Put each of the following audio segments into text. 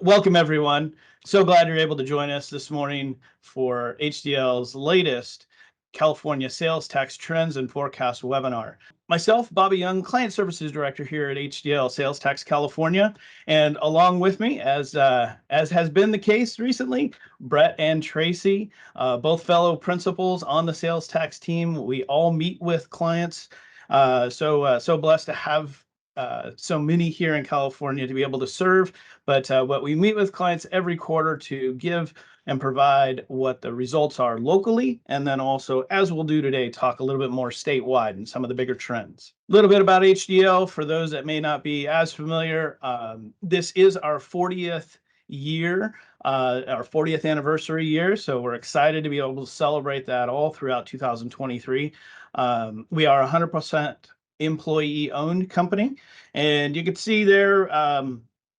Welcome, everyone. So glad you're able to join us this morning for HDL's latest California Sales Tax Trends and Forecast webinar. Myself, Bobby Young, Client Services Director here at HDL Sales Tax California, and along with me, as has been the case recently, Brett and Tracy, both fellow principals on the sales tax team. We all meet with clients. So blessed to have so many here in California to be able to serve. But what we meet with clients every quarter to give and provide what the results are locally, and then also, as we'll do today, talk a little bit more statewide and some of the bigger trends. A little bit about HDL for those that may not be as familiar. This is our 40th year, our 40th anniversary year. So we're excited to be able to celebrate that all throughout 2023. We are 100% employee-owned company, and you can see there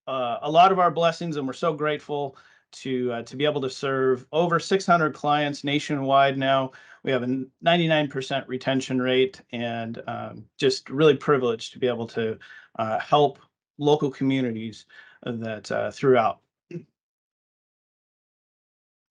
a lot of our blessings, and we're so grateful to be able to serve over 600 clients nationwide now. We have a 99% retention rate, and just really privileged to be able to help local communities that throughout.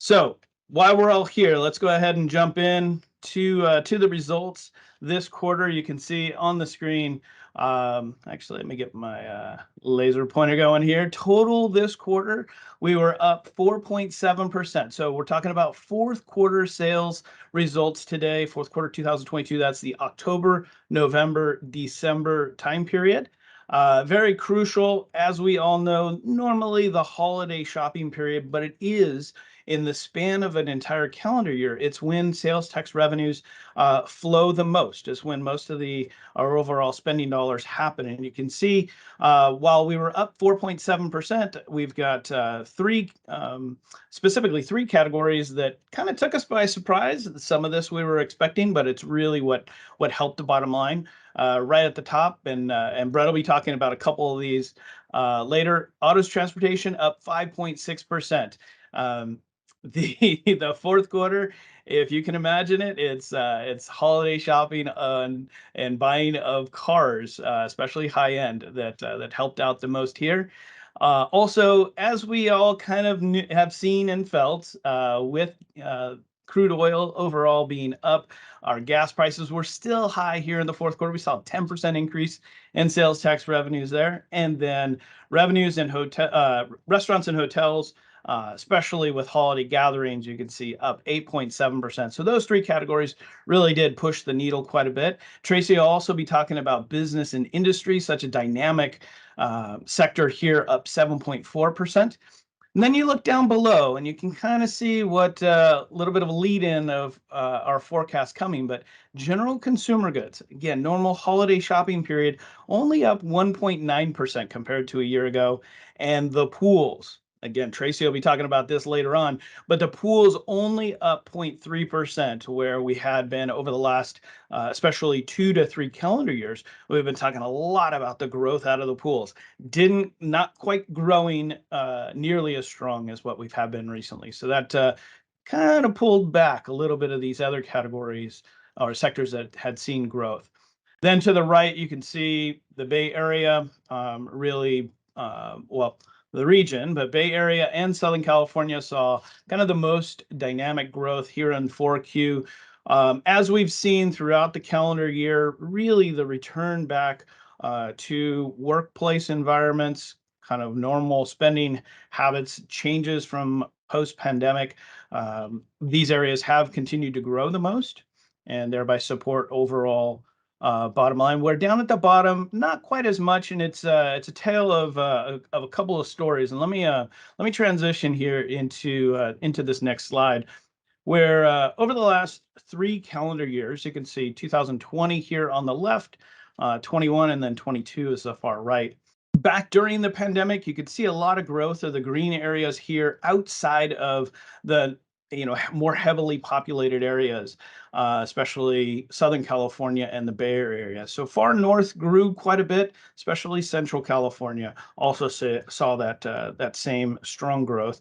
So while we're all here, let's go ahead and jump in to the results this quarter. You can see on the screen. Actually, let me get my laser pointer going here. Total this quarter, we were up 4.7%. So we're talking about fourth quarter sales results today, fourth quarter 2022. That's the October, November, December time period. Very crucial, as we all know, normally the holiday shopping period, but it is in the span of an entire calendar year. It's when sales tax revenues flow the most. It's when most of our overall spending dollars happen. And you can see while we were up 4.7%, we've got specifically three categories that kind of took us by surprise. Some of this we were expecting, but it's really what helped the bottom line right at the top. And Brett will be talking about a couple of these later. Autos transportation up 5.6%. The fourth quarter, if you can imagine it, it's holiday shopping and buying of cars, especially high end, that helped out the most here. Also, as we all kind of have seen and felt, with crude oil overall being up, our gas prices were still high here in the fourth quarter. We saw a 10% increase in sales tax revenues there, and then revenues in restaurants and hotels, especially with holiday gatherings, you can see up 8.7%. So those three categories really did push the needle quite a bit. Tracy will also be talking about business and industry, such a dynamic sector here, up 7.4%. And then you look down below and you can kind of see what a little bit of a lead in of our forecast coming, but general consumer goods, again, normal holiday shopping period, only up 1.9% compared to a year ago. And the pools, again, Tracy will be talking about this later on, but the pool's only up 0.3%, where we had been over the last, especially 2 to 3 calendar years. We've been talking a lot about the growth out of the pools. Not quite growing nearly as strong as what we've had been recently. So that kind of pulled back a little bit of these other categories or sectors that had seen growth. Then to the right, you can see the Bay Area, really, the region, but Bay Area and Southern California saw kind of the most dynamic growth here in 4Q. As we've seen throughout the calendar year, really the return back to workplace environments, kind of normal spending habits, changes from post-pandemic. These areas have continued to grow the most and thereby support overall bottom line. We're down at the bottom, not quite as much, and it's a tale of a couple of stories. And let me transition here into this next slide, where over the last 3 calendar years, you can see 2020 here on the left, 21, and then 22 is the far right. Back during the pandemic, you could see a lot of growth of the green areas here outside of the more heavily populated areas, especially Southern California and the Bay Area. So far north grew quite a bit, especially Central California also saw that same strong growth.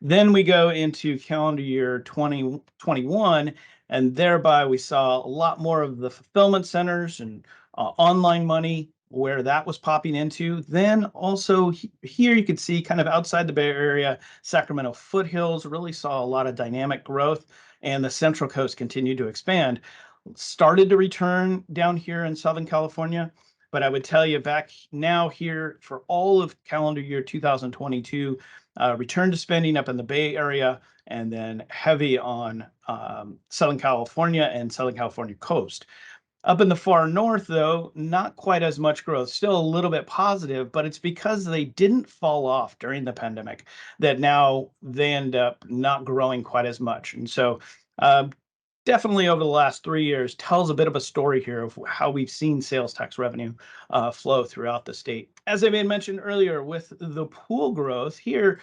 Then we go into calendar year 2021, and thereby we saw a lot more of the fulfillment centers and online money where that was popping into. Then also here you could see kind of outside the Bay Area, Sacramento foothills really saw a lot of dynamic growth, and the Central Coast continued to expand. Started to return down here in Southern California, but I would tell you back now here for all of calendar year 2022, return to spending up in the Bay Area, and then heavy on Southern California and Southern California coast. Up in the far north, though, not quite as much growth, still a little bit positive, but it's because they didn't fall off during the pandemic that now they end up not growing quite as much. And so, definitely over the last 3 years tells a bit of a story here of how we've seen sales tax revenue flow throughout the state. As I made mentioned earlier, with the pool growth here,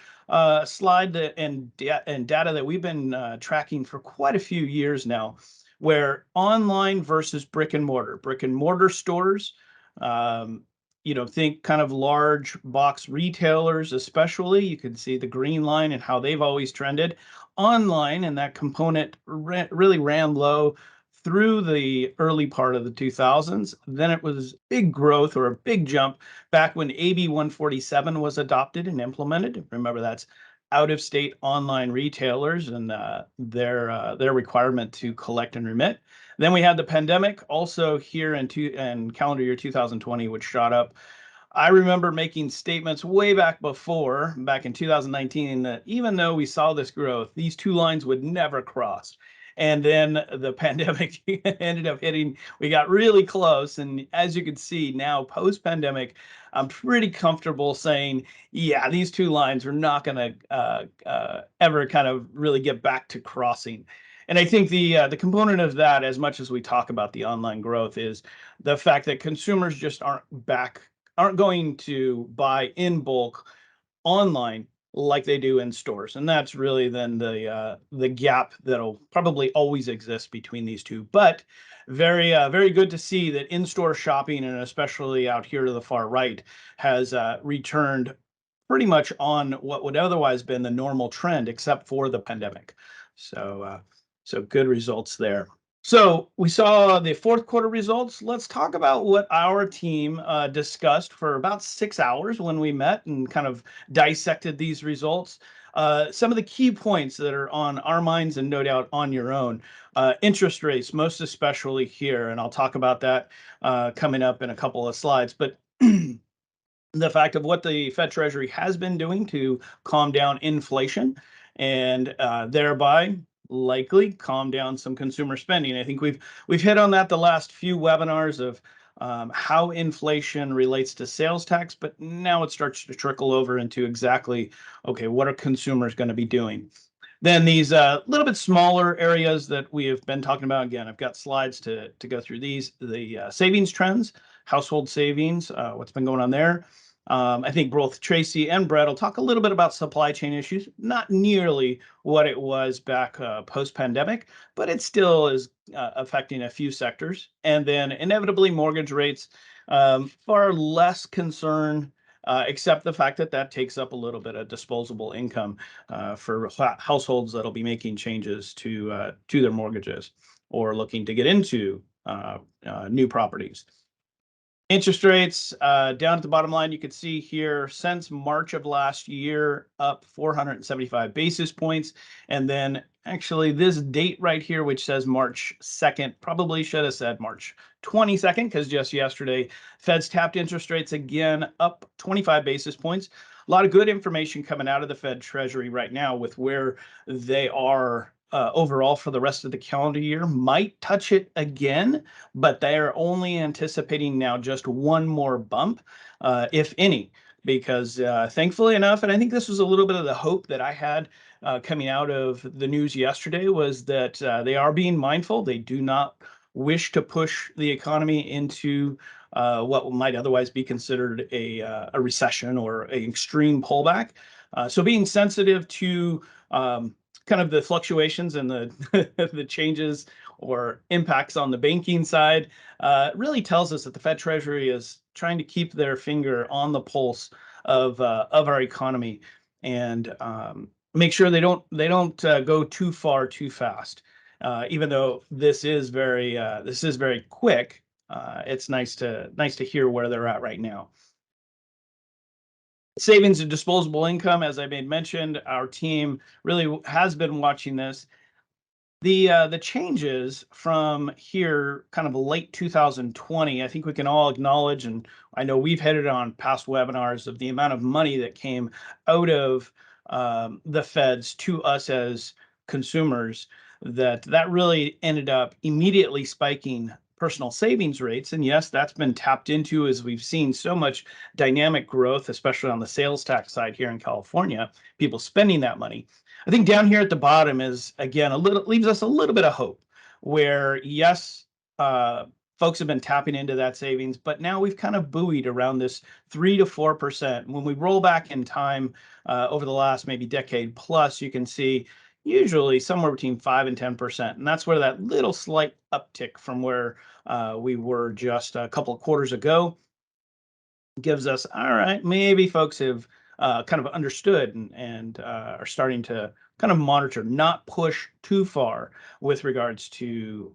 slide that and data that we've been tracking for quite a few years now, where online versus brick and mortar stores, think kind of large box retailers, especially. You can see the green line and how they've always trended. Online, and that component really ran low through the early part of the 2000s. Then it was big growth or a big jump back when AB 147 was adopted and implemented. Remember, that's out-of-state online retailers and their requirement to collect and remit. Then we had the pandemic also here in calendar year 2020, which shot up. I remember making statements way back in 2019, that even though we saw this growth, these two lines would never cross. And then the pandemic ended up hitting. We got really close. And as you can see now, post-pandemic, I'm pretty comfortable saying, yeah, these two lines are not going to ever kind of really get back to crossing. And I think the component of that, as much as we talk about the online growth, is the fact that consumers just aren't going to buy in bulk online like they do in stores. And that's really then the gap that'll probably always exist between these two. But very good to see that in-store shopping, and especially out here to the far right, has returned pretty much on what would otherwise been the normal trend, except for the pandemic. So good results there. So we saw the fourth quarter results. Let's talk about what our team discussed for about 6 hours when we met and kind of dissected these results. Some of the key points that are on our minds, and no doubt on your own. Interest rates, most especially here, and I'll talk about that coming up in a couple of slides. But the fact of what the Fed Treasury has been doing to calm down inflation, and thereby likely calm down some consumer spending. I think we've hit on that the last few webinars of how inflation relates to sales tax, but now it starts to trickle over into exactly, okay, what are consumers going to be doing? Then these little bit smaller areas that we have been talking about. Again, I've got slides to go through these. The savings trends, household savings, what's been going on there. I think both Tracy and Brett will talk a little bit about supply chain issues, not nearly what it was back post-pandemic, but it still is affecting a few sectors. And then inevitably mortgage rates, far less concern, except the fact that that takes up a little bit of disposable income for households that'll be making changes to their mortgages or looking to get into new properties. Interest rates, down at the bottom line, you can see here since March of last year, up 475 basis points. And then actually this date right here, which says March 2nd, probably should have said March 22nd, because just yesterday, Fed's tapped interest rates again, up 25 basis points. A lot of good information coming out of the Fed Treasury right now with where they are overall for the rest of the calendar year. Might touch it again, but they are only anticipating now just one more bump, if any, because thankfully enough, and I think this was a little bit of the hope that I had coming out of the news yesterday, was that they are being mindful. They do not wish to push the economy into what might otherwise be considered a recession or an extreme pullback. So being sensitive to kind of the fluctuations and the the changes or impacts on the banking side really tells us that the Fed Treasury is trying to keep their finger on the pulse of our economy, and make sure they don't go too far too fast. Even though this is very quick, it's nice to hear where they're at right now. Savings and disposable income, as I made mentioned, our team really has been watching this. The changes from here, kind of late 2020, I think we can all acknowledge, and I know we've had it on past webinars of the amount of money that came out of the feds to us as consumers. That really ended up immediately spiking personal savings rates, and yes, that's been tapped into as we've seen so much dynamic growth, especially on the sales tax side here in California, people spending that money. I think down here at the bottom is again a little leaves us a little bit of hope where yes, folks have been tapping into that savings, but now we've kind of buoyed around this 3 to 4%. When we roll back in time over the last maybe decade plus, you can see usually somewhere between 5 and 10%, and that's where that little slight uptick from where we were just a couple of quarters ago gives us, all right, maybe folks have kind of understood and are starting to kind of monitor, not push too far with regards to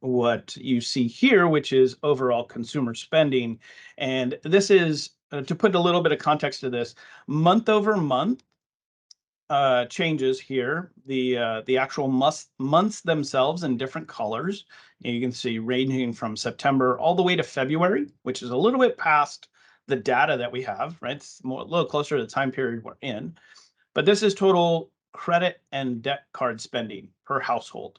what you see here, which is overall consumer spending. And this is, to put a little bit of context to this, month over month changes here, the actual months themselves in different colors. And you can see ranging from September all the way to February, which is a little bit past the data that we have, right? It's more a little closer to the time period we're in. But this is total credit and debt card spending per household,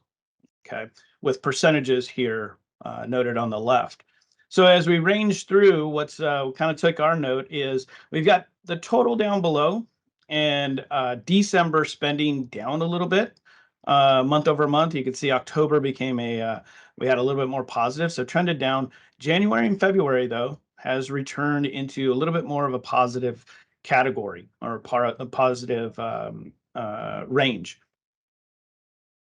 okay, with percentages here noted on the left. So as we range through, what's kind of took our note is we've got the total down below, and December spending down a little bit month over month. You can see October became we had a little bit more positive, so trended down. January and February, though, has returned into a little bit more of a positive category or a positive range.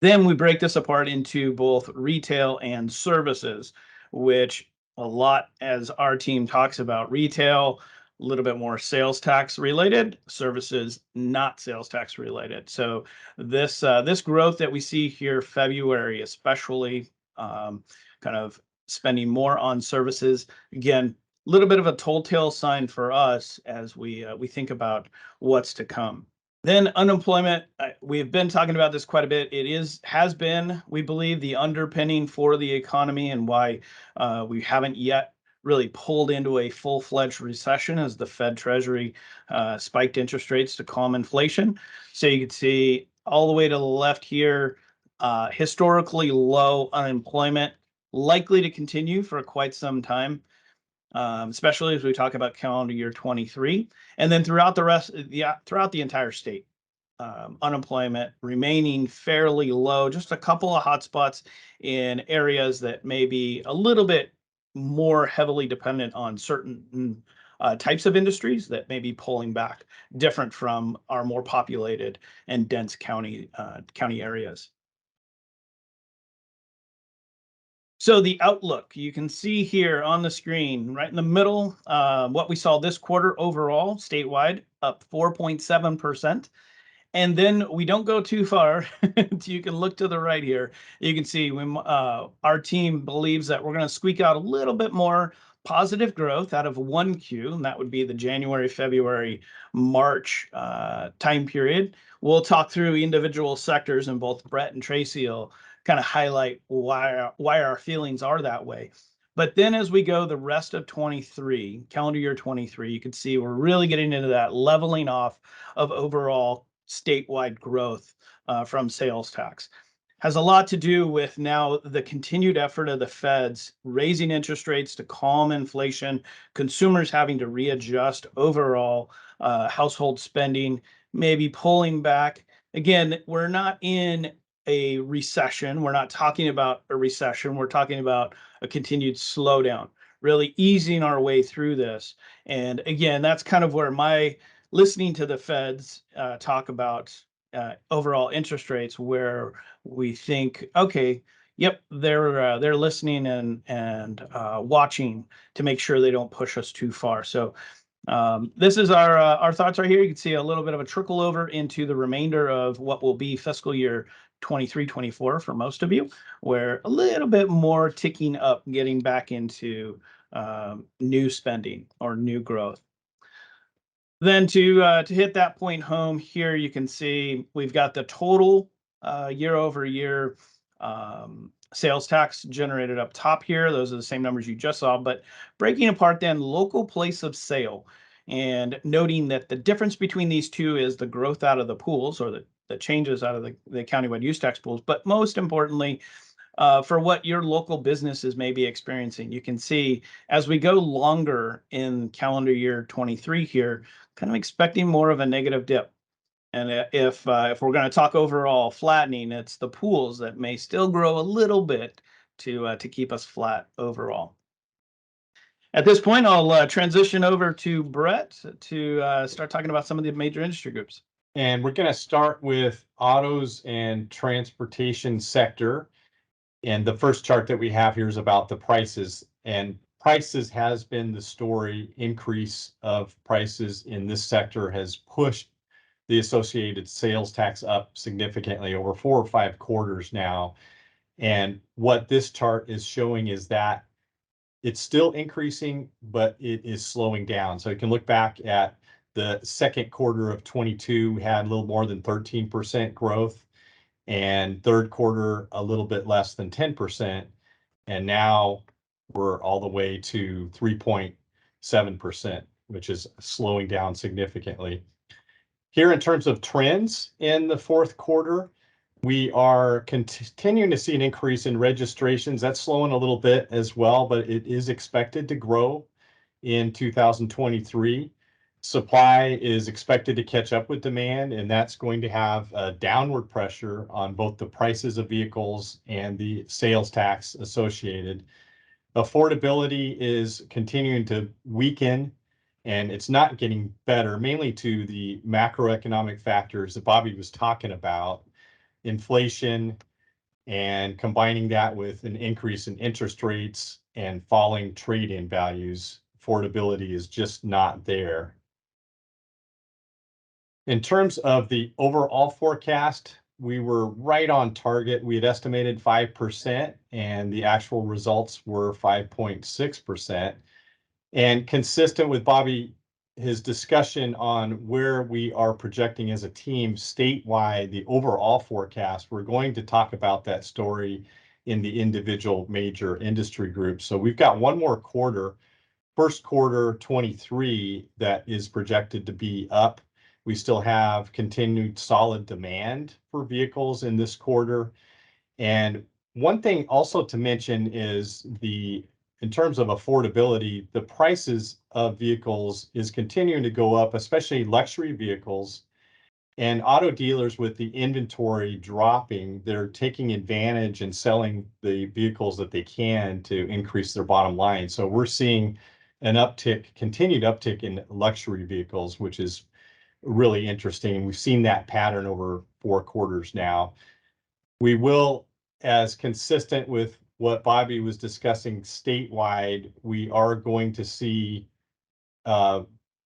Then we break this apart into both retail and services, which a lot, as our team talks about, retail, a little bit more sales tax related, services not sales tax related. So this growth that we see here, February especially, kind of spending more on services. Again, a little bit of a telltale sign for us as we think about what's to come. Then unemployment, we've been talking about this quite a bit. Has been, we believe, the underpinning for the economy and why we haven't yet really pulled into a full-fledged recession as the Fed Treasury spiked interest rates to calm inflation. So you can see all the way to the left here, historically low unemployment, likely to continue for quite some time. Especially as we talk about calendar year 23, and then throughout the entire state, unemployment remaining fairly low. Just a couple of hotspots in areas that may be a little bit more heavily dependent on certain types of industries that may be pulling back, different from our more populated and dense county areas. So the outlook, you can see here on the screen, right in the middle, what we saw this quarter overall, statewide, up 4.7%. And then we don't go too far. You can look to the right here. You can see when our team believes that we're going to squeak out a little bit more positive growth out of 1Q, and that would be the January, February, March time period. We'll talk through individual sectors, and both Brett and Tracy will kind of highlight why our feelings are that way. But then as we go the rest of 23, calendar year 23, you can see we're really getting into that leveling off of overall statewide growth from sales tax. Has a lot to do with now the continued effort of the feds raising interest rates to calm inflation, consumers having to readjust overall household spending, maybe pulling back. Again, we're not in a recession. We're not talking about a recession. We're talking about a continued slowdown, really easing our way through this. And again, that's kind of where my listening to the feds talk about overall interest rates, where we think, okay, yep, they're listening and watching to make sure they don't push us too far. So this is our thoughts right here. You can see a little bit of a trickle over into the remainder of what will be fiscal year 23, 24 for most of you, where a little bit more ticking up, getting back into new spending or new growth. Then to hit that point home here, you can see we've got the total year over year sales tax generated up top here. Those are the same numbers you just saw, but breaking apart then local place of sale and noting that the difference between these two is the growth out of the pools or the changes out of the countywide use tax pools. But most importantly, for what your local businesses may be experiencing. You can see as we go longer in calendar year 23 here, kind of expecting more of a negative dip. And if we're going to talk overall flattening, it's the pools that may still grow a little bit to keep us flat overall. At this point, I'll transition over to Brett to start talking about some of the major industry groups. And we're going to start with autos and transportation sector. And the first chart that we have here is about the prices, and prices has been the story. Increase of prices in this sector has pushed the associated sales tax up significantly over 4 or 5 quarters now. And what this chart is showing is that it's still increasing, but it is slowing down. So you can look back at the second quarter of 22, we had a little more than 13% growth. And third quarter, a little bit less than 10%. And now we're all the way to 3.7%, which is slowing down significantly. Here in terms of trends in the fourth quarter, we are continuing to see an increase in registrations. That's slowing a little bit as well, but it is expected to grow in 2023. Supply is expected to catch up with demand, and that's going to have a downward pressure on both the prices of vehicles and the sales tax associated. Affordability is continuing to weaken, and it's not getting better, mainly to the macroeconomic factors that Bobby was talking about, inflation, and combining that with an increase in interest rates and falling trade-in values. Affordability is just not there. In terms of the overall forecast, we were right on target. We had estimated 5%, and the actual results were 5.6%. And consistent with Bobby, his discussion on where we are projecting as a team statewide, the overall forecast, we're going to talk about that story in the individual major industry groups. So we've got one more quarter, first quarter 23, that is projected to be up. We still have continued solid demand for vehicles in this quarter. And one thing also to mention is in terms of affordability, the prices of vehicles is continuing to go up, especially luxury vehicles. And auto dealers, with the inventory dropping, they're taking advantage and selling the vehicles that they can to increase their bottom line. So we're seeing an uptick, continued uptick in luxury vehicles, which is really interesting. We've seen that pattern over 4 quarters now. We will, as consistent with what Bobby was discussing statewide, we are going to see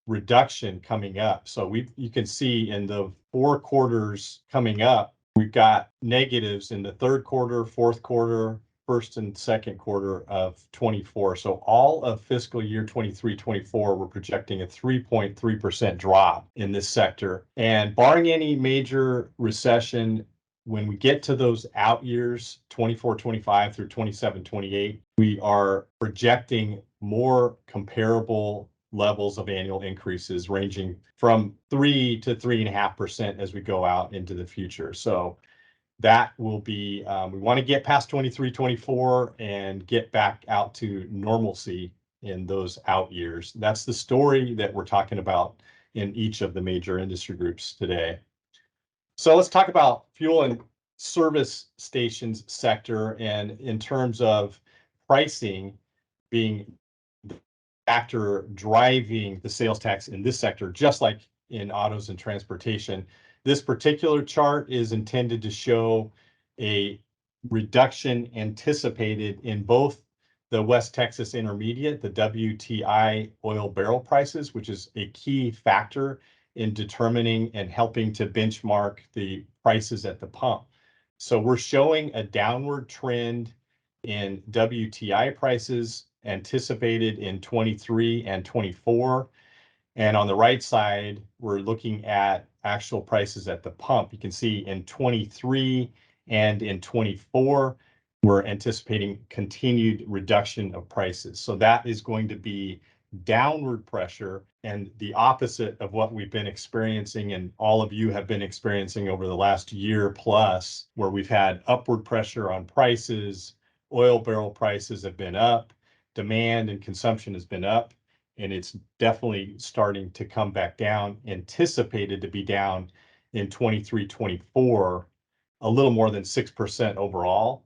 reduction coming up. So you can see in the 4 quarters coming up, we've got negatives in the third quarter, fourth quarter, first and second quarter of 24. So all of fiscal year 23-24, we're projecting a 3.3% drop in this sector. And barring any major recession, when we get to those out years, 24-25 through 27-28, we are projecting more comparable levels of annual increases ranging from 3 to 3.5% as we go out into the future. So that will be, we want to get past 23-24 and get back out to normalcy in those out years. That's the story that we're talking about in each of the major industry groups today. So let's talk about fuel and service stations sector, and in terms of pricing being the factor driving the sales tax in this sector, just like in autos and transportation. This particular chart is intended to show a reduction anticipated in both the West Texas Intermediate, the WTI oil barrel prices, which is a key factor in determining and helping to benchmark the prices at the pump. So we're showing a downward trend in WTI prices anticipated in 23 and 24. And on the right side, we're looking at actual prices at the pump. You can see in 23 and in 24, we're anticipating continued reduction of prices. So that is going to be downward pressure and the opposite of what we've been experiencing and all of you have been experiencing over the last year plus, where we've had upward pressure on prices, oil barrel prices have been up, demand and consumption has been up, and it's definitely starting to come back down, anticipated to be down in 23, 24, a little more than 6% overall.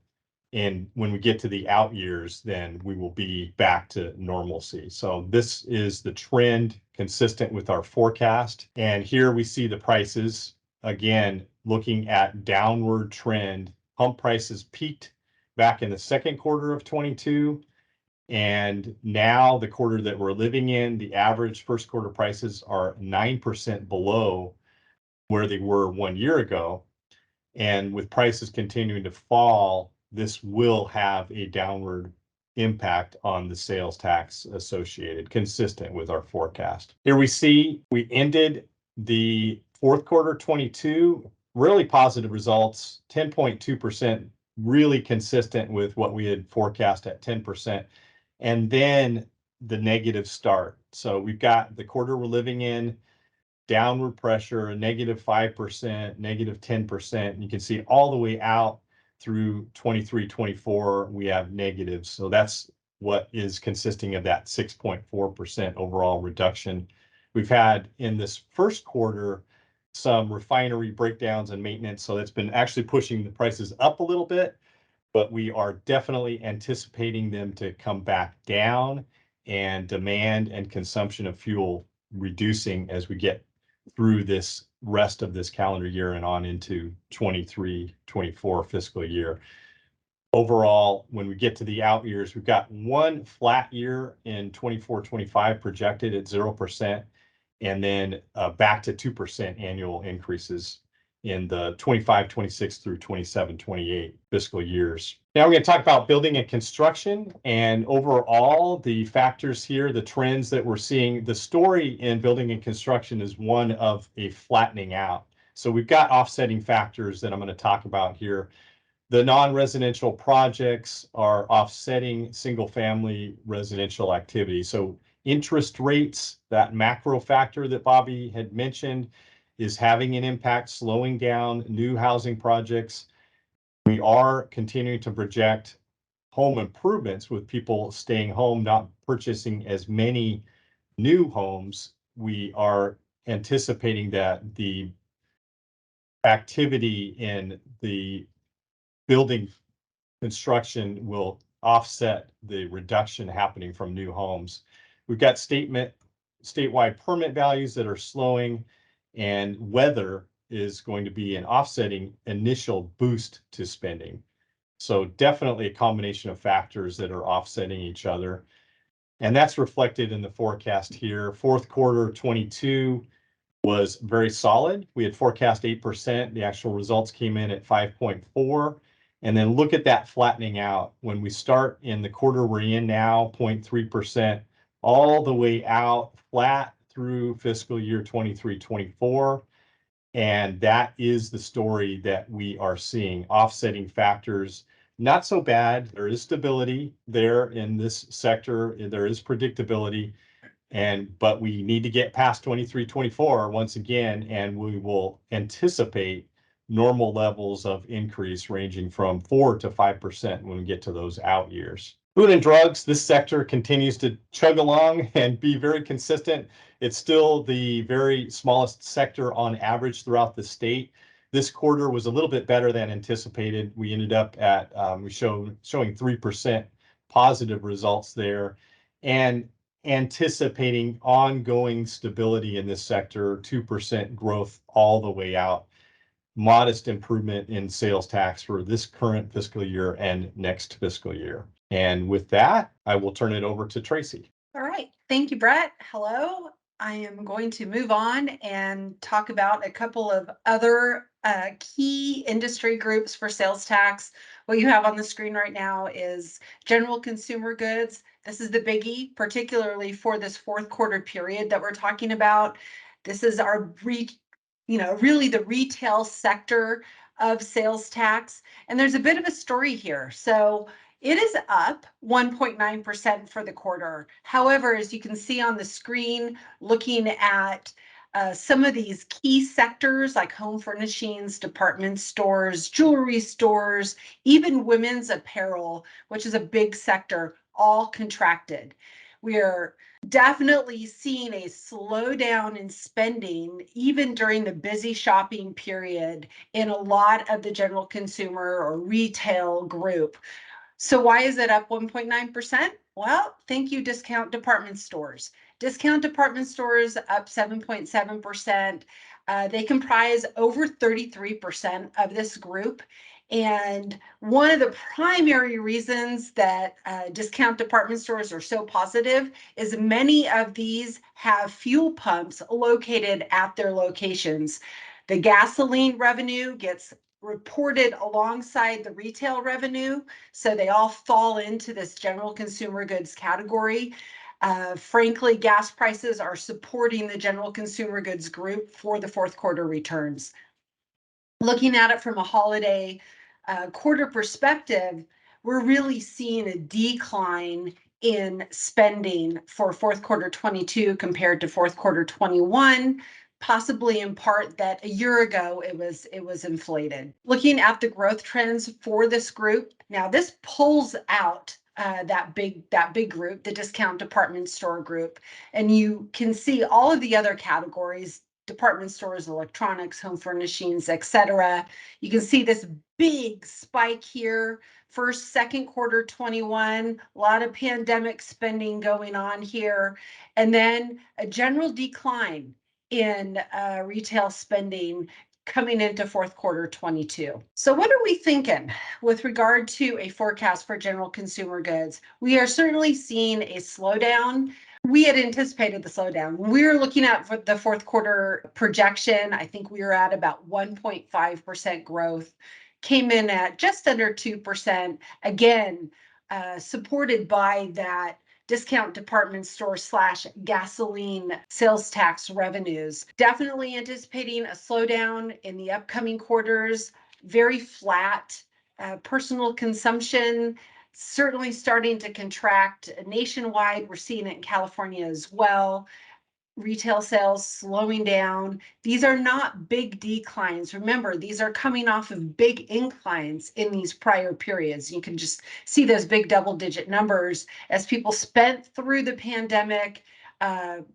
And when we get to the out years, then we will be back to normalcy. So this is the trend consistent with our forecast. And here we see the prices, again, looking at downward trend. Pump prices peaked back in the second quarter of 22. And now the quarter that we're living in, the average first quarter prices are 9% below where they were 1 year ago. And with prices continuing to fall, this will have a downward impact on the sales tax associated, consistent with our forecast. Here we see we ended the fourth quarter 22, really positive results, 10.2%, really consistent with what we had forecast at 10%. And then the negative start. So we've got the quarter we're living in, downward pressure, a -5%, -10%. And you can see all the way out through 23, 24, we have negatives. So that's what is consisting of that 6.4% overall reduction. We've had in this first quarter some refinery breakdowns and maintenance. So that's been actually pushing the prices up a little bit, but we are definitely anticipating them to come back down and demand and consumption of fuel reducing as we get through this rest of this calendar year and on into 23, 24 fiscal year. Overall, when we get to the out years, we've got one flat year in 24, 25 projected at 0%, and then back to 2% annual increases in the 25, 26 through 27, 28 fiscal years. Now we're going to talk about building and construction, and overall the factors here, the trends that we're seeing. The story in building and construction is one of a flattening out. So we've got offsetting factors that I'm going to talk about here. The non-residential projects are offsetting single-family residential activity. So interest rates, that macro factor that Bobby had mentioned, is having an impact, slowing down new housing projects. We are continuing to project home improvements with people staying home, not purchasing as many new homes. We are anticipating that the activity in the building construction will offset the reduction happening from new homes. We've got statewide permit values that are slowing, and weather is going to be an offsetting initial boost to spending. So definitely a combination of factors that are offsetting each other. And that's reflected in the forecast here. Fourth quarter 22 was very solid. We had forecast 8%. The actual results came in at 5.4. And then look at that flattening out. When we start in the quarter we're in now, 0.3%, all the way out flat through fiscal year 23, 24. And that is the story that we are seeing. Offsetting factors, not so bad. There is stability there in this sector. There is predictability. But we need to get past 23, 24 once again, and we will anticipate normal levels of increase ranging from 4 to 5% when we get to those out years. Food and drugs, this sector continues to chug along and be very consistent. It's still the very smallest sector on average throughout the state. This quarter was a little bit better than anticipated. We ended up at showing 3% positive results there, and anticipating ongoing stability in this sector, 2% growth all the way out. Modest improvement in sales tax for this current fiscal year and next fiscal year. And with that, I will turn it over to Tracy. All right. Thank you, Brett. Hello. I am going to move on and talk about a couple of other key industry groups for sales tax. What you have on the screen right now is general consumer goods. This is the biggie, particularly for this fourth quarter period that we're talking about. This is our really the retail sector of sales tax. And there's a bit of a story here. So it is up 1.9% for the quarter. However, as you can see on the screen, looking at some of these key sectors like home furnishings, department stores, jewelry stores, even women's apparel, which is a big sector, all contracted. We are definitely seeing a slowdown in spending, even during the busy shopping period in a lot of the general consumer or retail group. So why is it up 1.9%? Well, thank you, discount department stores. Discount department stores up 7.7%. They comprise over 33% of this group. And one of the primary reasons that discount department stores are so positive is many of these have fuel pumps located at their locations. The gasoline revenue gets reported alongside the retail revenue, so they all fall into this general consumer goods category. Frankly, gas prices are supporting the general consumer goods group for the fourth quarter returns. Looking at it from a holiday quarter perspective, we're really seeing a decline in spending for fourth quarter 22 compared to fourth quarter 21. Possibly in part that a year ago it was inflated. Looking at the growth trends for this group, now this pulls out that big group, the discount department store group, and you can see all of the other categories: department stores, electronics, home furnishings, etc. You can see this big spike here. First, second quarter 21, a lot of pandemic spending going on here, and then a general decline in retail spending coming into fourth quarter 22. So what are we thinking with regard to a forecast for general consumer goods? We are certainly seeing a slowdown. We had anticipated the slowdown. We were looking at the fourth quarter projection. I think we were at about 1.5% growth, came in at just under 2%, again, supported by that discount department store / gasoline sales tax revenues. Definitely anticipating a slowdown in the upcoming quarters, very flat. Personal consumption certainly starting to contract nationwide. We're seeing it in California as well. Retail sales slowing down. These are not big declines. Remember, these are coming off of big inclines in these prior periods. You can just see those big double-digit numbers as people spent through the pandemic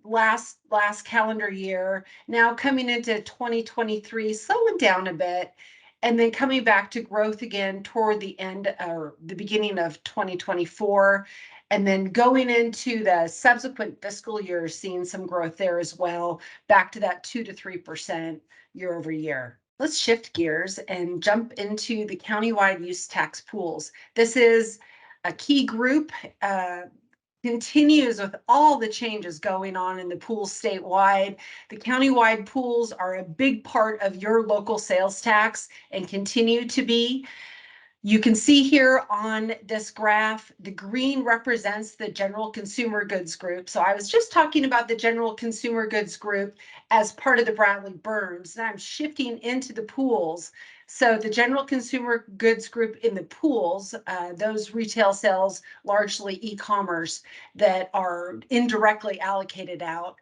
last calendar year. Now coming into 2023, slowing down a bit, and then coming back to growth again toward the end or the beginning of 2024. And then going into the subsequent fiscal year, seeing some growth there as well, back to that 2 to 3% year over year. Let's shift gears and jump into the countywide use tax pools. This is a key group, continues with all the changes going on in the pools statewide. The countywide pools are a big part of your local sales tax and continue to be. You can see here on this graph, the green represents the general consumer goods group. So I was just talking about the general consumer goods group as part of the Bradley Burns. Now I'm shifting into the pools. So the general consumer goods group in the pools, those retail sales, largely e-commerce, that are indirectly allocated out.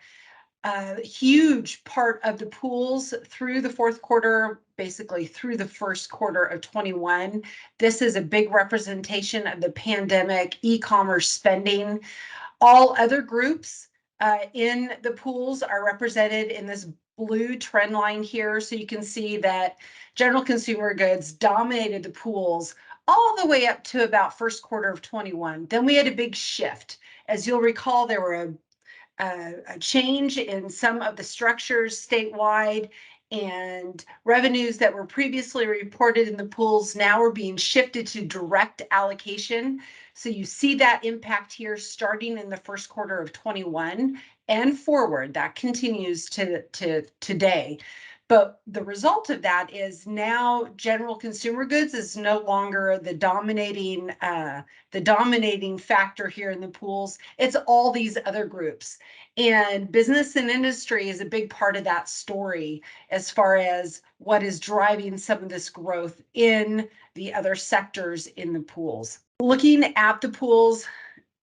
A huge part of the pools through the fourth quarter, basically through the first quarter of 21. This is a big representation of the pandemic e-commerce spending. All other groups in the pools are represented in this blue trend line here. So you can see that general consumer goods dominated the pools all the way up to about first quarter of 21. Then we had a big shift. As you'll recall, there were a change in some of the structures statewide, and revenues that were previously reported in the pools now are being shifted to direct allocation. So you see that impact here starting in the first quarter of 21 and forward. That continues to today. But the result of that is now general consumer goods is no longer the dominating factor here in the pools. It's all these other groups. And business and industry is a big part of that story as far as what is driving some of this growth in the other sectors in the pools. Looking at the pools,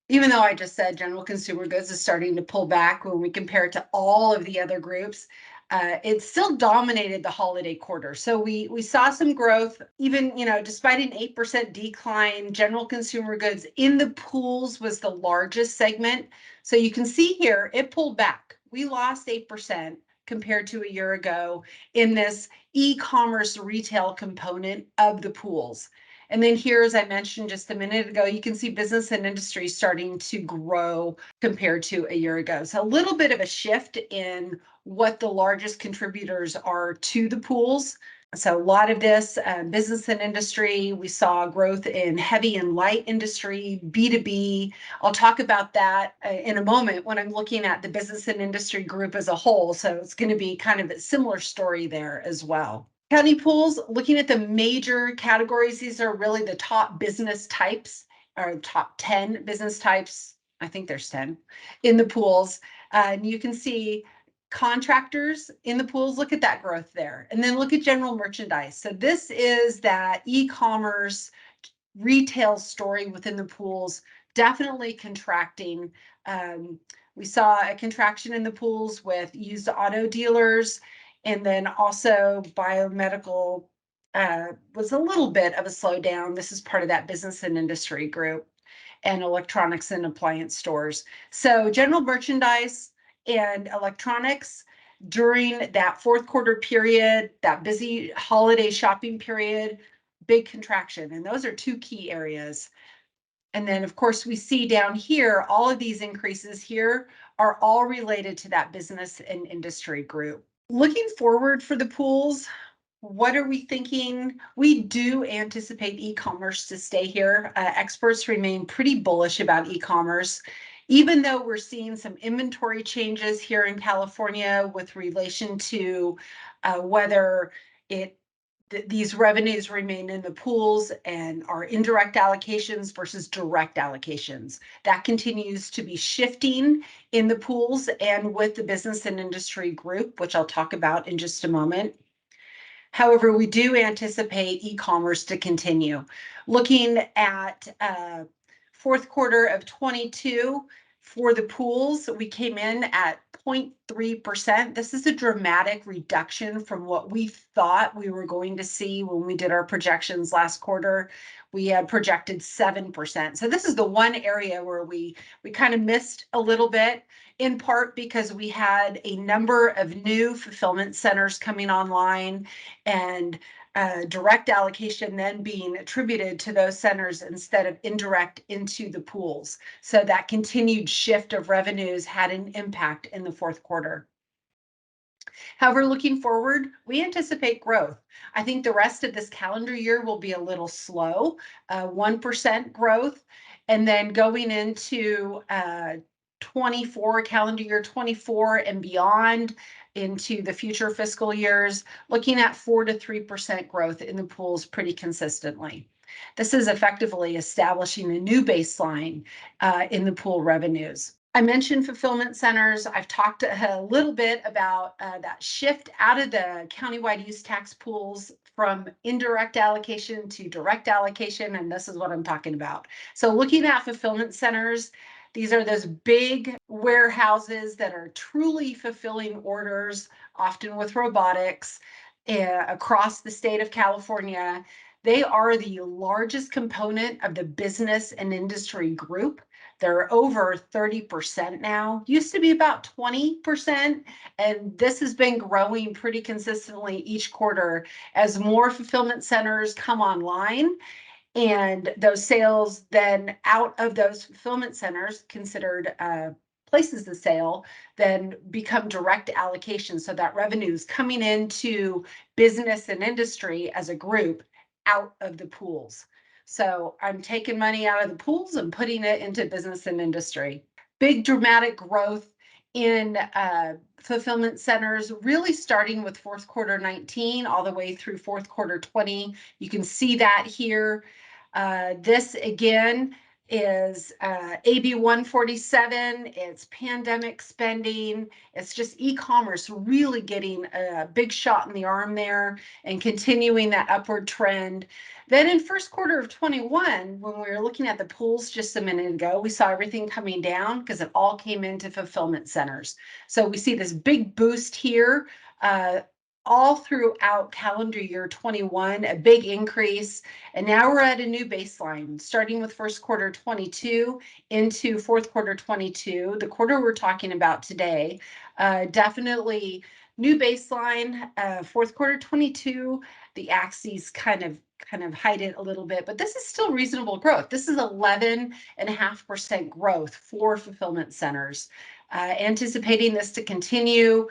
even though I just said general consumer goods is starting to pull back when we compare it to all of the other groups, it still dominated the holiday quarter. So we saw some growth, even, despite an 8% decline. General consumer goods in the pools was the largest segment. So you can see here, it pulled back. We lost 8% compared to a year ago in this e-commerce retail component of the pools. And then here, as I mentioned just a minute ago, you can see business and industry starting to grow compared to a year ago. So a little bit of a shift in what the largest contributors are to the pools. So a lot of this business and industry, we saw growth in heavy and light industry, B2B. I'll talk about that in a moment when I'm looking at the business and industry group as a whole. So it's going to be kind of a similar story there as well. County pools, looking at the major categories, these are really the top business types, or top 10 business types. I think there's 10 in the pools. And you can see contractors in the pools. Look at that growth there. And then look at general merchandise. So this is that e-commerce retail story within the pools, definitely contracting. We saw a contraction in the pools with used auto dealers, and then also biomedical was a little bit of a slowdown. This is part of that business and industry group, and electronics and appliance stores. So general merchandise and electronics during that fourth quarter period, that busy holiday shopping period, big contraction. And those are two key areas. And then, of course, we see down here, all of these increases here are all related to that business and industry group. Looking forward for the pools, what are we thinking? We do anticipate e-commerce to stay here. Experts remain pretty bullish about e-commerce, even though we're seeing some inventory changes here in California with relation to whether these revenues remain in the pools and are indirect allocations versus direct allocations. That continues to be shifting in the pools and with the business and industry group, which I'll talk about in just a moment. However, we do anticipate e-commerce to continue. Looking at fourth quarter of 22 for the pools, we came in at 0.3%. This is a dramatic reduction from what we thought we were going to see when we did our projections last quarter. We had projected 7%. So this is the one area where we kind of missed a little bit, in part because we had a number of new fulfillment centers coming online, and direct allocation then being attributed to those centers instead of indirect into the pools. So that continued shift of revenues had an impact in the fourth quarter. However, looking forward, we anticipate growth. I think the rest of this calendar year will be a little slow, 1% growth, and then going into 24, calendar year 24 and beyond, into the future fiscal years, looking at 4 to 3% growth in the pools pretty consistently. This is effectively establishing a new baseline in the pool revenues. I mentioned fulfillment centers. I've talked a little bit about that shift out of the countywide use tax pools from indirect allocation to direct allocation, and this is what I'm talking about. So looking at fulfillment centers, these are those big warehouses that are truly fulfilling orders, often with robotics, across the state of California. They are the largest component of the business and industry group. They're over 30% now. Used to be about 20%, and this has been growing pretty consistently each quarter as more fulfillment centers come online. And those sales then out of those fulfillment centers, considered places of sale, then become direct allocation. So that revenue is coming into business and industry as a group out of the pools. So I'm taking money out of the pools and putting it into business and industry. Big dramatic growth in fulfillment centers, really starting with fourth quarter 19 all the way through fourth quarter 20. You can see that here. This again is AB 147. It's pandemic spending. It's just e-commerce really getting a big shot in the arm there and continuing that upward trend. Then in first quarter of 21, when we were looking at the pools just a minute ago, we saw everything coming down because it all came into fulfillment centers. So we see this big boost here all throughout calendar year 21, a big increase. And now we're at a new baseline, starting with first quarter 22 into fourth quarter 22, the quarter we're talking about today. Definitely new baseline, fourth quarter 22, the axes kind of hide it a little bit, but this is still reasonable growth. This is 11.5% growth for fulfillment centers. Anticipating this to continue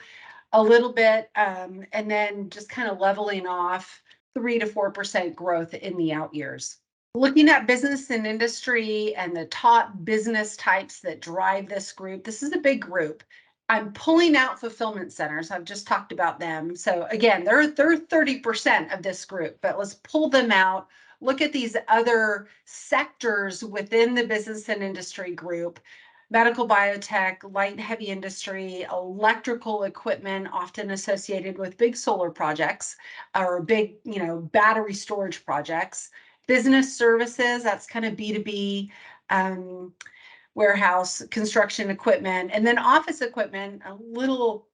a little bit, and then just kind of leveling off 3 to 4% growth in the out years. Looking at business and industry and the top business types that drive this group, this is a big group. I'm pulling out fulfillment centers. I've just talked about them. So again, they're 30% of this group, but let's pull them out. Look at these other sectors within the business and industry group. Medical, biotech, light and heavy industry, electrical equipment, often associated with big solar projects or big, battery storage projects. Business services, that's kind of B2B, warehouse, construction equipment, and then office equipment, a little,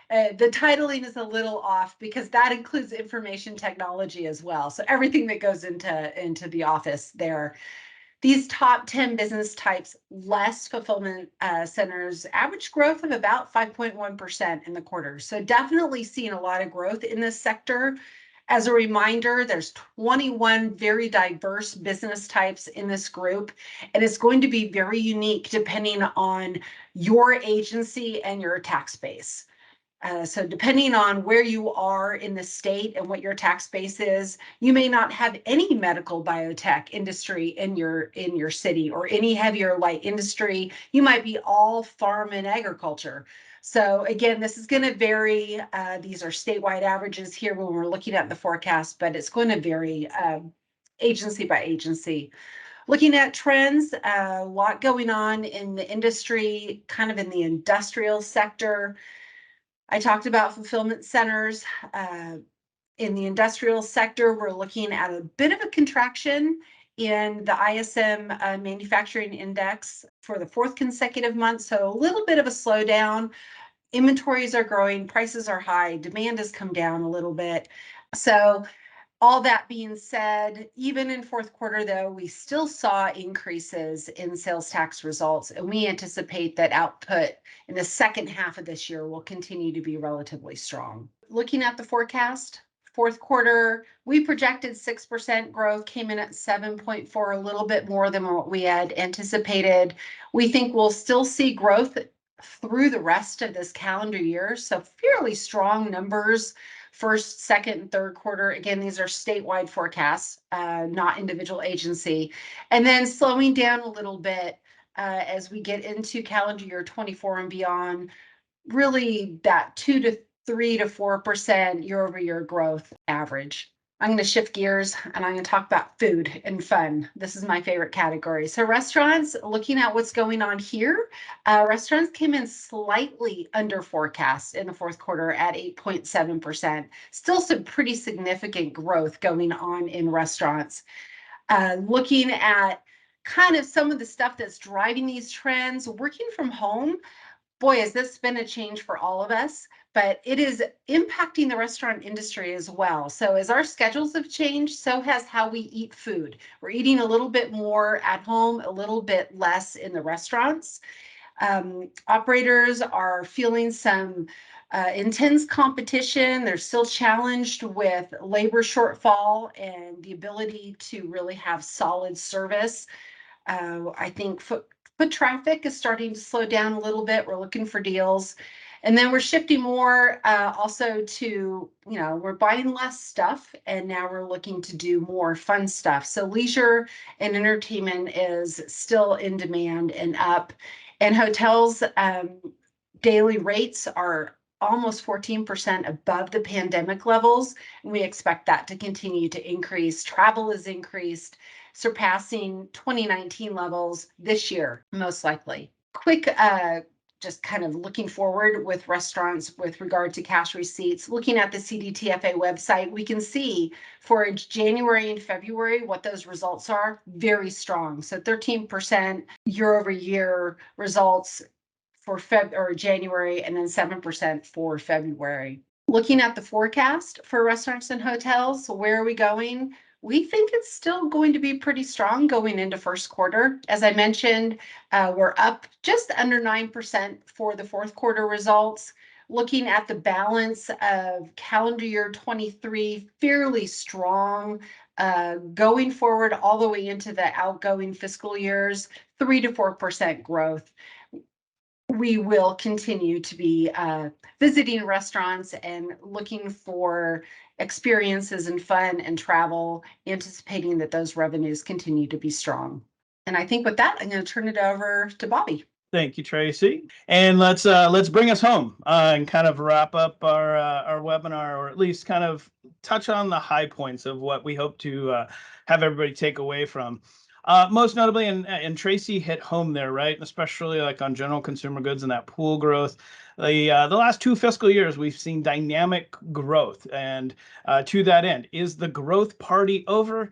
the titling is a little off because that includes information technology as well. So everything that goes into the office there. These top 10 business types, less fulfillment centers, average growth of about 5.1% in the quarter. So definitely seeing a lot of growth in this sector. As a reminder, there's 21 very diverse business types in this group, and it's going to be very unique depending on your agency and your tax base. So depending on where you are in the state and what your tax base is, you may not have any medical biotech industry in your city or any heavy or light industry. You might be all farm and agriculture. So again, this is going to vary. These are statewide averages here when we're looking at the forecast, but it's going to vary agency by agency. Looking at trends, a lot going on in the industry, kind of in the industrial sector. I talked about fulfillment centers. In the industrial sector, we're looking at a bit of a contraction in the ISM manufacturing index for the fourth consecutive month. So a little bit of a slowdown. Inventories are growing, prices are high, demand has come down a little bit. So all that being said, even in fourth quarter, though, we still saw increases in sales tax results, and we anticipate that output in the second half of this year will continue to be relatively strong. Looking at the forecast, fourth quarter, we projected 6% growth, came in at 7.4, a little bit more than what we had anticipated. We think we'll still see growth through the rest of this calendar year, so fairly strong numbers. First, second, and third quarter. Again, these are statewide forecasts, not individual agency. And then slowing down a little bit as we get into calendar year 24 and beyond, really that 2 to 3 to 4% year-over-year growth average. I'm going to shift gears and I'm going to talk about food and fun. This is my favorite category. So restaurants, looking at what's going on here, restaurants came in slightly under forecast in the fourth quarter at 8.7%. Still some pretty significant growth going on in restaurants. Looking at kind of some of the stuff that's driving these trends, working from home, boy, has this been a change for all of us, but it is impacting the restaurant industry as well. So as our schedules have changed, so has how we eat food. We're eating a little bit more at home, a little bit less in the restaurants. Operators are feeling some intense competition. They're still challenged with labor shortfall and the ability to really have solid service. I think foot traffic is starting to slow down a little bit. We're looking for deals. And then we're shifting more also to, we're buying less stuff and now we're looking to do more fun stuff. So leisure and entertainment is still in demand and up. And hotels Daily rates are almost 14% above the pandemic levels, and we expect that to continue to increase. Travel is increased, surpassing 2019 levels this year, most likely. Quick, just kind of looking forward with restaurants with regard to cash receipts. Looking at the CDTFA website, we can see for January and February what those results are. Very strong. So 13% year over year results for January, and then 7% for February. Looking at the forecast for restaurants and hotels, where are we going? We think it's still going to be pretty strong going into first quarter. As I mentioned, we're up just under 9% for the fourth quarter results. Looking at the balance of calendar year 23, fairly strong. Going forward all the way into the outgoing fiscal years, 3 to 4% growth. We will continue to be visiting restaurants and looking for experiences and fun and travel, anticipating that those revenues continue to be strong. And I think with that, I'm going to turn it over to Bobby. Thank you, Tracy. And let's bring us home and kind of wrap up our webinar, or at least kind of touch on the high points of what we hope to have everybody take away from. Most notably, and Tracy hit home there, right? Especially like on general consumer goods and that pool growth. The last 2 fiscal years, we've seen dynamic growth, and to that end, is the growth party over?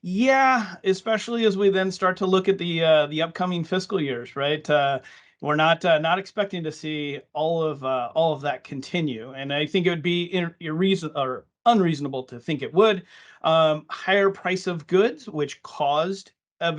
Yeah, especially as we then start to look at the upcoming fiscal years, right? We're not expecting to see all of that continue, and I think it would be unreasonable to think it would. Higher price of goods, which caused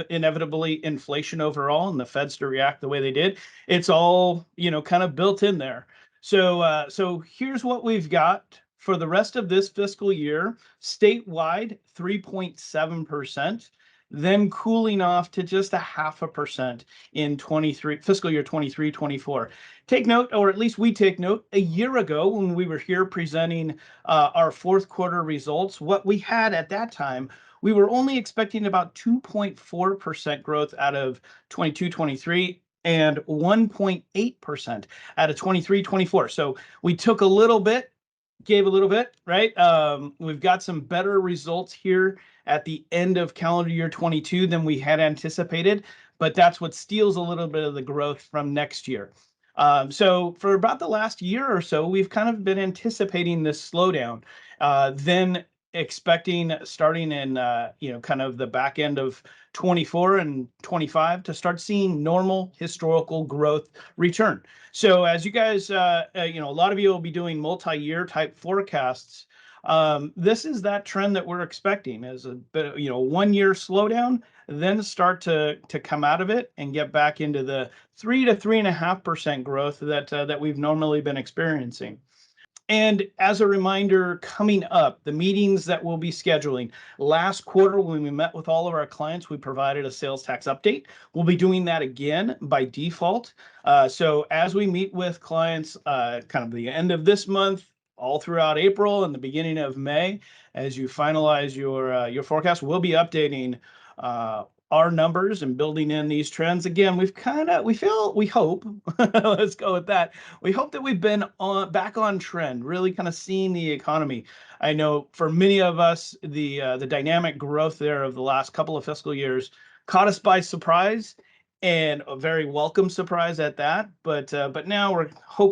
inevitably inflation overall, and the Feds to react the way they did. It's all, kind of built in there. So here's what we've got for the rest of this fiscal year. Statewide, 3.7%, then cooling off to just 0.5% in fiscal year 23-24. Take note, or at least we take note, a year ago when we were here presenting our fourth quarter results, what we had at that time, we were only expecting about 2.4% growth out of 22-23 and 1.8% out of 23-24. So we took a little bit, gave a little bit, right? We've got some better results here at the end of calendar year 22 than we had anticipated, but that's what steals a little bit of the growth from next year. So for about the last year or so, we've kind of been anticipating this slowdown, then expecting starting in kind of the back end of 24 and 25 to start seeing normal historical growth return. So as you guys, a lot of you will be doing multi-year type forecasts. This is that trend that we're expecting, as a bit, 1 year slowdown, then start to come out of it and get back into the 3 to 3.5% growth that we've normally been experiencing. And as a reminder, coming up, the meetings that we'll be scheduling. Last quarter, when we met with all of our clients, we provided a sales tax update. We'll be doing that again by default. So as we meet with clients, kind of the end of this month, all throughout April and the beginning of May, as you finalize your forecast, we'll be updating our numbers and building in these trends. Again, we hope, let's go with that. We hope that we've been back on trend, really kind of seeing the economy. I know for many of us, the dynamic growth there of the last couple of fiscal years caught us by surprise, and a very welcome surprise at that. But now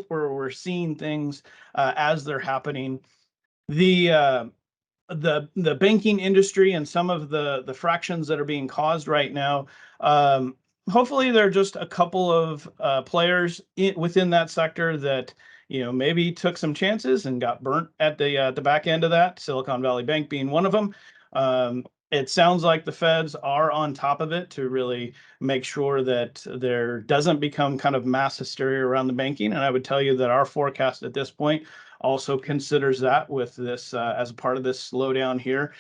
we're seeing things as they're happening. The banking industry and some of the fractions that are being caused right now, hopefully there are just a couple of players within that sector that maybe took some chances and got burnt at the back end of that, Silicon Valley Bank being one of them. It sounds like the Feds are on top of it to really make sure that there doesn't become kind of mass hysteria around the banking. And I would tell you that our forecast at this point also considers that with this as a part of this slowdown here,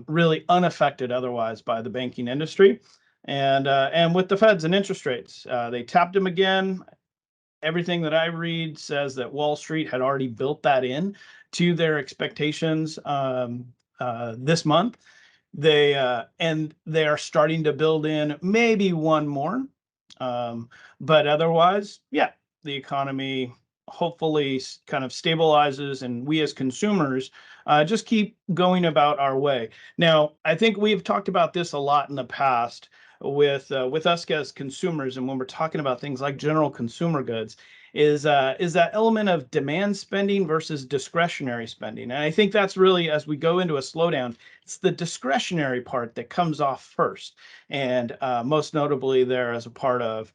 really unaffected otherwise by the banking industry. And with the Feds and interest rates, they tapped them again. Everything that I read says that Wall Street had already built that in to their expectations this month. They are starting to build in maybe one more, but otherwise, yeah, the economy hopefully kind of stabilizes and we as consumers just keep going about our way. Now, I think we've talked about this a lot in the past with us as consumers, and when we're talking about things like general consumer goods, is that element of demand spending versus discretionary spending. And I think that's really, as we go into a slowdown, it's the discretionary part that comes off first, and most notably there as a part of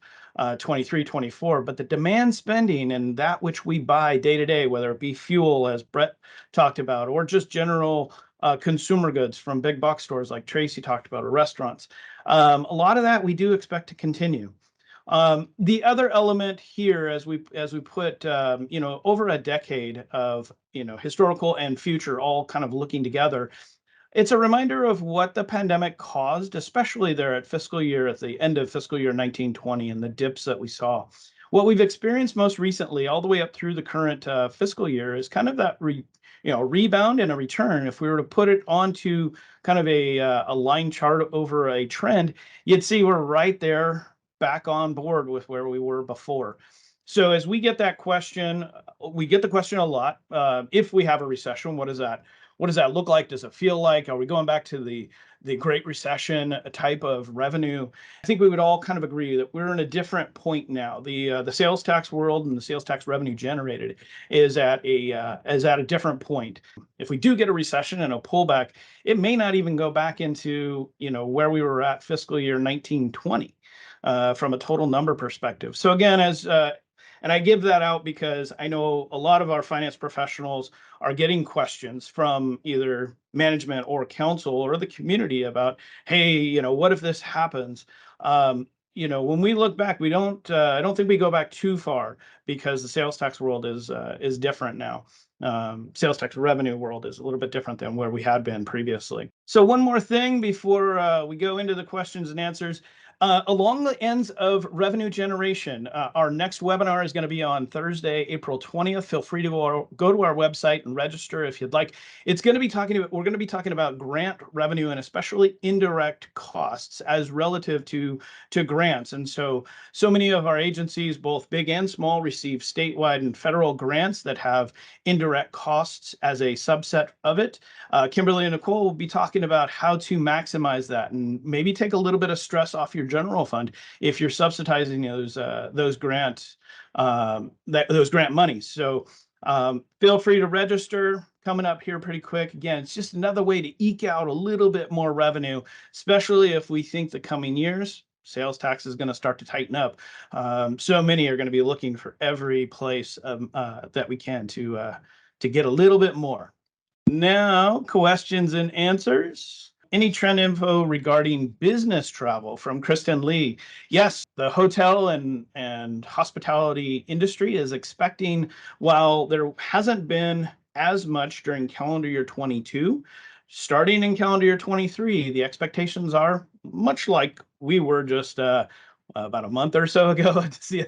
23, 24. But the demand spending and that which we buy day to day, whether it be fuel, as Brett talked about, or just general consumer goods from big box stores like Tracy talked about, or restaurants, a lot of that we do expect to continue. The other element here, as we put over a decade of historical and future all kind of looking together, it's a reminder of what the pandemic caused, especially there at the end of fiscal year 1920 and the dips that we saw. What we've experienced most recently, all the way up through the current fiscal year, is kind of that rebound and a return. If we were to put it onto kind of a line chart over a trend, you'd see we're right there back on board with where we were before. So as we get that question, we get the question a lot. If we have a recession, what does that look like? Does it feel like? Are we going back to the Great Recession type of revenue? I think we would all kind of agree that we're in a different point now. The sales tax world and the sales tax revenue generated is at a different point. If we do get a recession and a pullback, it may not even go back into where we were at fiscal year 1920 from a total number perspective. So again, and I give that out because I know a lot of our finance professionals are getting questions from either management or council or the community about, hey, what if this happens? When we look back, I don't think we go back too far, because the sales tax world is different now. Sales tax revenue world is a little bit different than where we had been previously. So one more thing before we go into the questions and answers. Along the ends of revenue generation, our next webinar is going to be on Thursday, April 20th. Feel free to go to our website and register if you'd like. We're going to be talking about grant revenue, and especially indirect costs as relative to grants. And so many of our agencies, both big and small, receive statewide and federal grants that have indirect costs as a subset of it. Kimberly and Nicole will be talking about how to maximize that and maybe take a little bit of stress off your general fund if you're subsidizing those grant monies. So feel free to register. Coming up here pretty quick. Again, it's just another way to eke out a little bit more revenue, especially if we think the coming years sales tax is going to start to tighten up. So many are going to be looking for every place that we can to get a little bit more. Now, questions and answers. Any trend info regarding business travel from Kristen Lee? Yes, the hotel and hospitality industry is expecting, while there hasn't been as much during calendar year 22, starting in calendar year 23, the expectations are much like we were just about a month or so ago at the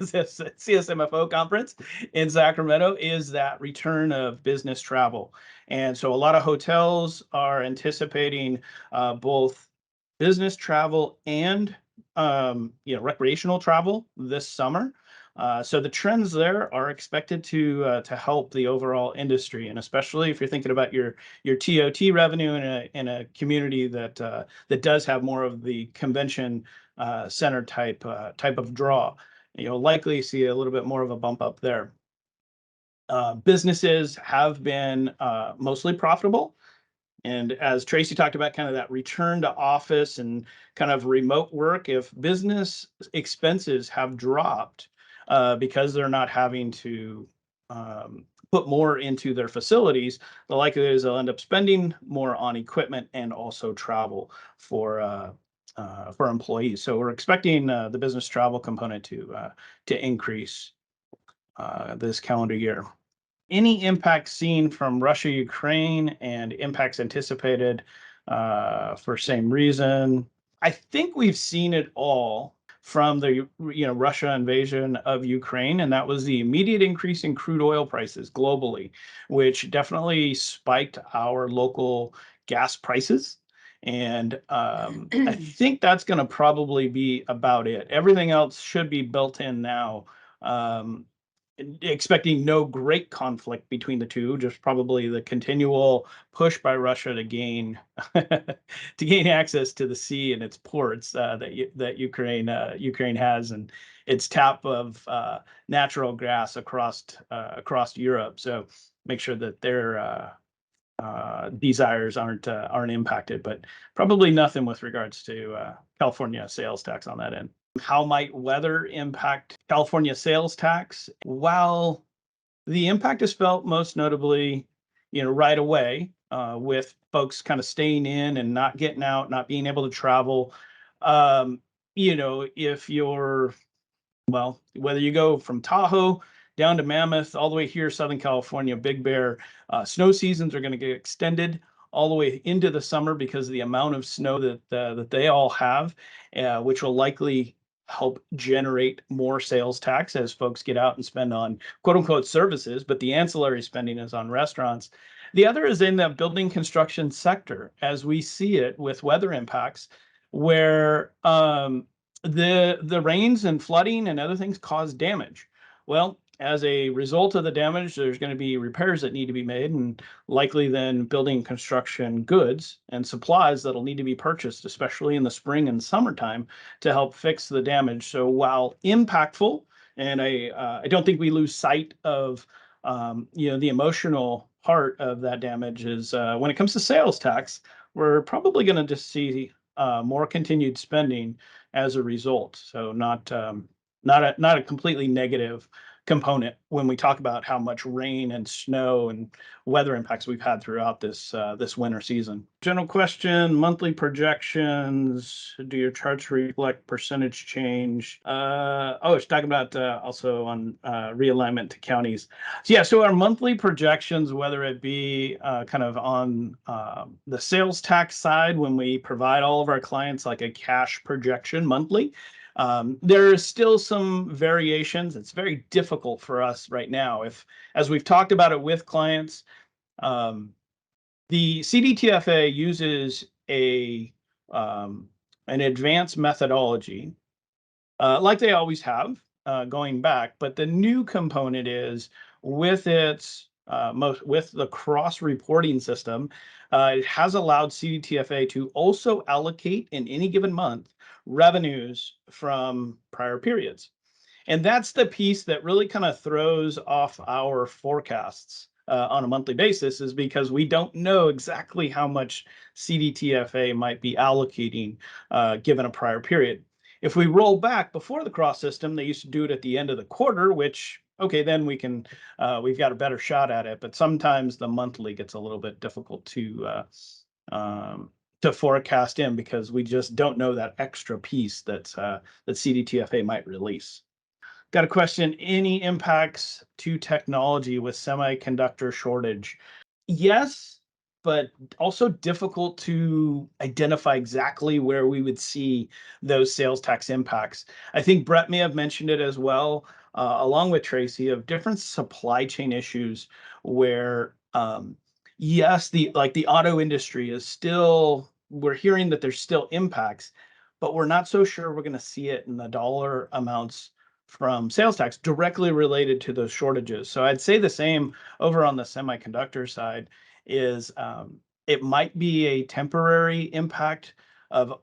CSMFO conference in Sacramento, is that return of business travel. And so a lot of hotels are anticipating both business travel and recreational travel this summer. So the trends there are expected to help the overall industry, and especially if you're thinking about your TOT revenue in a community that does have more of the convention center type of draw, you'll likely see a little bit more of a bump up there. Businesses have been mostly profitable. And as Tracy talked about, kind of that return to office and kind of remote work, if business expenses have dropped because they're not having to put more into their facilities, the likelihood is they'll end up spending more on equipment and also travel for employees. So we're expecting the business travel component to increase this calendar year. Any impact seen from Russia, Ukraine, and impacts anticipated for same reason? I think we've seen it all from the Russia invasion of Ukraine, and that was the immediate increase in crude oil prices globally, which definitely spiked our local gas prices. And I think that's going to probably be about it. Everything else should be built in now. expecting no great conflict between the two, just probably the continual push by Russia to gain to gain access to the sea and its ports that Ukraine has, and its tap of natural gas across Europe. So make sure that their desires aren't impacted, but probably nothing with regards to California sales tax on that end. How might weather impact California sales tax? While the impact is felt most notably, right away, with folks kind of staying in and not getting out, not being able to travel. If you're, well, whether you go from Tahoe down to Mammoth, all the way here, Southern California, Big Bear, snow seasons are going to get extended all the way into the summer because of the amount of snow that they all have, which will likely help generate more sales tax as folks get out and spend on quote unquote services, but the ancillary spending is on restaurants. The other is in the building construction sector, as we see it with weather impacts, where the rains and flooding and other things cause damage. Well, as a result of the damage, there's going to be repairs that need to be made, and likely then building construction goods and supplies that'll need to be purchased, especially in the spring and summertime, to help fix the damage. So while impactful, and I don't think we lose sight of the emotional part of that damage, is when it comes to sales tax, we're probably going to just see more continued spending as a result. So not a completely negative component when we talk about how much rain and snow and weather impacts we've had throughout this winter season. General question: monthly projections. Do your charts reflect percentage change? It's talking about also on realignment to counties. So yeah, so our monthly projections, whether it be kind of on the sales tax side, when we provide all of our clients like a cash projection monthly, there is still some variations. It's very difficult for us right now. As we've talked about it with clients, the CDTFA uses an advanced methodology, like they always have, going back. But the new component is with with the cross reporting system, it has allowed CDTFA to also allocate in any given month revenues from prior periods. And that's the piece that really kind of throws off our forecasts on a monthly basis, is because we don't know exactly how much CDTFA might be allocating given a prior period. If we roll back before the cross system, they used to do it at the end of the quarter, which, okay, then we've got a better shot at it. But sometimes the monthly gets a little bit difficult to forecast in, because we just don't know that extra piece that CDTFA might release. Got a question: any impacts to technology with semiconductor shortage? Yes, but also difficult to identify exactly where we would see those sales tax impacts. I think Brett may have mentioned it as well, along with Tracy, of different supply chain issues where, yes, the auto industry is still, we're hearing that there's still impacts, but we're not so sure we're going to see it in the dollar amounts from sales tax directly related to those shortages. So I'd say the same over on the semiconductor side, is it might be a temporary impact of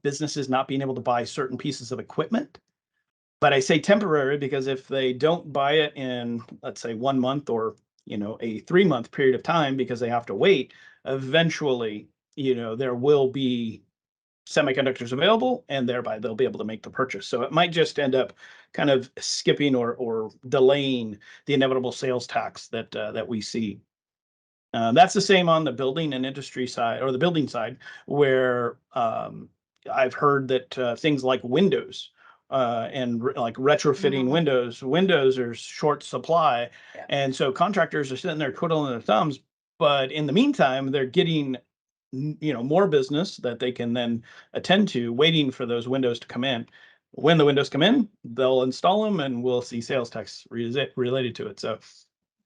businesses not being able to buy certain pieces of equipment. But I say temporary because if they don't buy it in, let's say, 1 month or a 3-month period of time because they have to wait, eventually there will be semiconductors available, and thereby they'll be able to make the purchase. So it might just end up kind of skipping or delaying the inevitable sales tax that we see. That's the same on the building and industry side, or the building side, where I've heard that things like windows and like retrofitting windows are short supply. Yeah. And so contractors are sitting there twiddling their thumbs, but in the meantime, they're getting more business that they can then attend to, waiting for those windows to come in. When the windows come in, they'll install them, and we'll see sales tax related to it. So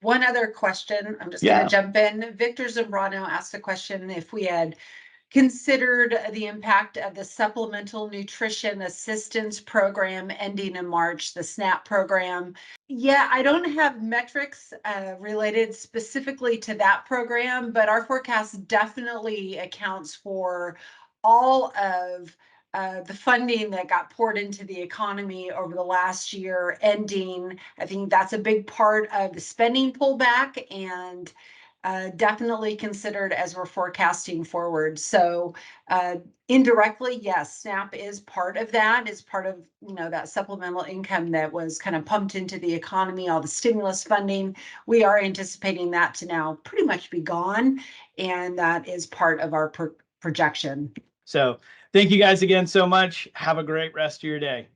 one other question, I'm just Yeah. going to jump in. Victor Zambrano asked a question: if we had considered the impact of the Supplemental Nutrition Assistance Program ending in March, the SNAP program. Yeah, I don't have metrics related specifically to that program, but our forecast definitely accounts for all of the funding that got poured into the economy over the last year ending. I think that's a big part of the spending pullback, and definitely considered as we're forecasting forward. So indirectly, yes, SNAP is part of that, is part of, you know, that supplemental income that was kind of pumped into the economy, all the stimulus funding. We are anticipating that to now pretty much be gone, and that is part of our projection. So thank you guys again so much. Have a great rest of your day.